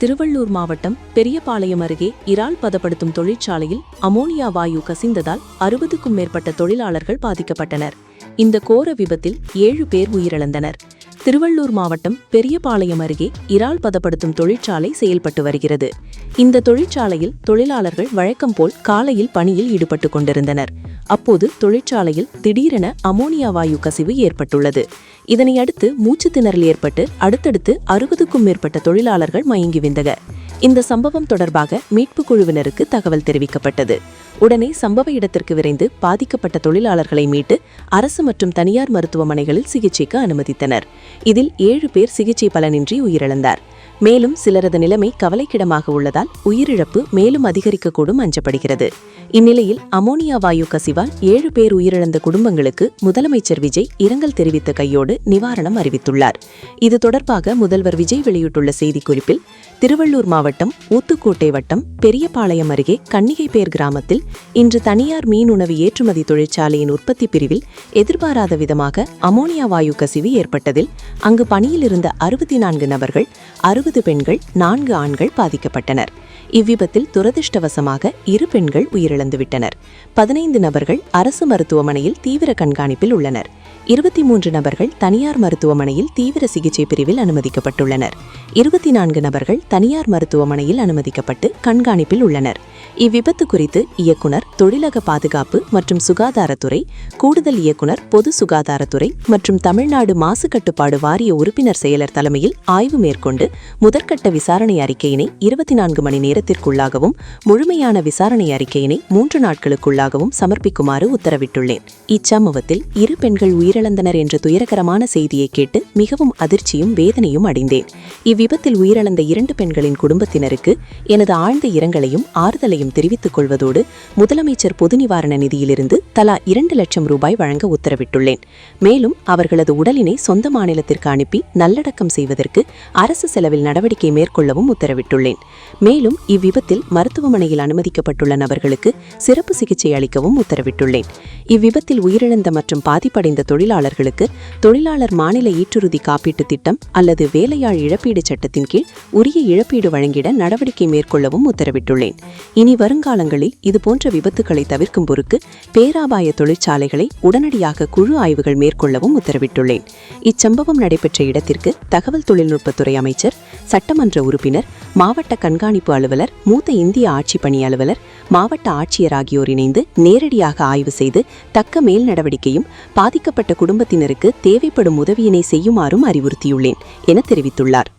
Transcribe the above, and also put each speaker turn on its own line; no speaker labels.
திருவள்ளூர் மாவட்டம் பெரியபாளையம் அருகே இறால் பதப்படுத்தும் தொழிற்சாலையில் அமோனியா வாயு கசிந்ததால் 60க்கும் மேற்பட்ட தொழிலாளர்கள் பாதிக்கப்பட்டனர். இந்த கோர விபத்தில் 7 பேர் உயிரிழந்தனர். திருவள்ளூர் மாவட்டம் பெரியபாளையம் அருகே இறால் பதப்படுத்தும் தொழிற்சாலை செயல்பட்டு வருகிறது. இந்த தொழிற்சாலையில் தொழிலாளர்கள் வழக்கம் போல் காலையில் பணியில் ஈடுபட்டு கொண்டிருந்தனர். அப்போது தொழிற்சாலையில் திடீரென அமோனியா வாயு கசிவு ஏற்பட்டுள்ளது. இதனையடுத்து மூச்சு திணறல் ஏற்பட்டு அடுத்தடுத்து 60க்கும் மேற்பட்ட தொழிலாளர்கள் மயங்கி விந்தனர். இந்த சம்பவம் தொடர்பாக மீட்பு குழுவினருக்கு தகவல் தெரிவிக்கப்பட்டது. உடனே சம்பவ இடத்திற்கு விரைந்து பாதிக்கப்பட்ட தொழிலாளர்களை மீட்டு அரசு மற்றும் தனியார் மருத்துவமனைகளில் சிகிச்சைக்கு அனுமதித்தனர். இதில் 7 பேர் சிகிச்சை பலனின்றி உயிரிழந்தார். மேலும் சிலரது நிலைமை கவலைக்கிடமாக உள்ளதால் உயிரிழப்பு மேலும் அதிகரிக்கக்கூடும் அஞ்சப்படுகிறது. இந்நிலையில் அமோனியா வாயு கசிவால் 7 பேர் உயிரிழந்த குடும்பங்களுக்கு முதலமைச்சர் விஜய் இரங்கல் தெரிவித்த கையோடு நிவாரணம் அறிவித்துள்ளார். இது தொடர்பாக முதல்வர் விஜய் வெளியிட்டுள்ள செய்திக்குறிப்பில், திருவள்ளூர் மாவட்டம் ஊத்துக்கோட்டை வட்டம் பெரியபாளையம் அருகே கன்னிகைப்பேர் கிராமத்தில் இன்று தனியார் மீன் உணவு ஏற்றுமதி தொழிற்சாலையின் உற்பத்தி பிரிவில் எதிர்பாராத விதமாக அமோனியா வாயு கசிவு ஏற்பட்டதில் அங்கு பணியில் இருந்த 64 நபர்கள், 60 பெண்கள், 4 ஆண்கள் பாதிக்கப்பட்டனர். இவ்விபத்தில் துரதிருஷ்டவசமாக 2 பெண்கள் உயிரிழந்துவிட்டனர். 15 நபர்கள் அரசு மருத்துவமனையில் தீவிர கண்காணிப்பில் உள்ளனர். 23 நபர்கள் தனியார் மருத்துவமனையில் தீவிர சிகிச்சை பிரிவில் அனுமதிக்கப்பட்டுள்ளனர். 24 நபர்கள் தனியார் மருத்துவமனையில் அனுமதிக்கப்பட்டு கண்காணிப்பில் உள்ளனர். இவ்விபத்து குறித்து இயக்குனர் தொழிலக பாதுகாப்பு மற்றும் சுகாதாரத்துறை, கூடுதல் இயக்குனர் பொது சுகாதாரத்துறை மற்றும் தமிழ்நாடு மாசு கட்டுப்பாடு வாரிய உறுப்பினர் செயலர் தலைமையில் ஆய்வு மேற்கொண்டு முதற்கட்ட விசாரணை அறிக்கையினை 24 மணி நேரத்திற்குள்ளாகவும் முழுமையான விசாரணை அறிக்கையினை 3 நாட்களுக்குள்ளாகவும் சமர்ப்பிக்குமாறு உத்தரவிட்டுள்ளேன். இச்சம்பவத்தில் 2 பெண்கள் உயிரிழந்தனர் என்ற துயரகரமான செய்தியை கேட்டு மிகவும் அதிர்ச்சியும் வேதனையும் அடைந்தேன். இவ்விபத்தில் உயிரிழந்த 2 பெண்களின் குடும்பத்தினருக்கு எனது ஆழ்ந்த இரங்கலையும் ஆறுதலையும் தெரிவித்துக் கொள்வதோடு முதலமைச்சர் பொது நிவாரண நிதியிலிருந்து தலா 2 லட்சம் ரூபாய் வழங்க உத்தரவிட்டுள்ளேன். மேலும் அவர்களது உடலினை சொந்த மாநிலத்திற்கு அனுப்பி நல்லடக்கம் செய்வதற்கு அரசு செலவில் நடவடிக்கை மேற்கொள்ளவும் உத்தரவிட்டுள்ளேன். மேலும் இவ்விபத்தில் மருத்துவமனையில் அனுமதிக்கப்பட்டுள்ள நபர்களுக்கு சிறப்பு சிகிச்சை அளிக்கவும் உத்தரவிட்டுள்ளேன். இவ்விபத்தில் உயிரிழந்த மற்றும் பாதிப்படைந்த தொழிலாளர்களுக்கு தொழிலாளர் மாநில ஈட்டுறுதி காப்பீட்டு திட்டம் அல்லது வேலையாள் இழப்பீடு சட்டத்தின் கீழ் உரிய இழப்பீடு வழங்கிட நடவடிக்கை மேற்கொள்ளவும் உத்தரவிட்டுள்ளேன். இனி வருங்காலங்களில் இதுபோன்ற விபத்துக்களை தவிர்க்கும் பொருட்டு பேராபாய தொழிற்சாலைகளை உடனடியாக குழு ஆய்வுகள் மேற்கொள்ளவும் உத்தரவிட்டுள்ளேன். இச்சம்பவம் நடைபெற்ற இடத்திற்கு தகவல் தொழில்நுட்பத்துறை அமைச்சர், சட்டமன்ற உறுப்பினர், மாவட்ட கண்காணிப்பு அலுவலர், மூத்த இந்திய ஆட்சி பணி அலுவலர், மாவட்ட ஆட்சியர் ஆகியோர் இணைந்து நேரடியாக ஆய்வு செய்து தக்க மேல் நடவடிக்கையும் பாதிக்கப்பட்ட குடும்பத்தினருக்கு தேவைப்படும் உதவியினை செய்யுமாறும் அறிவுறுத்தியுள்ளேன் என தெரிவித்துள்ளார்.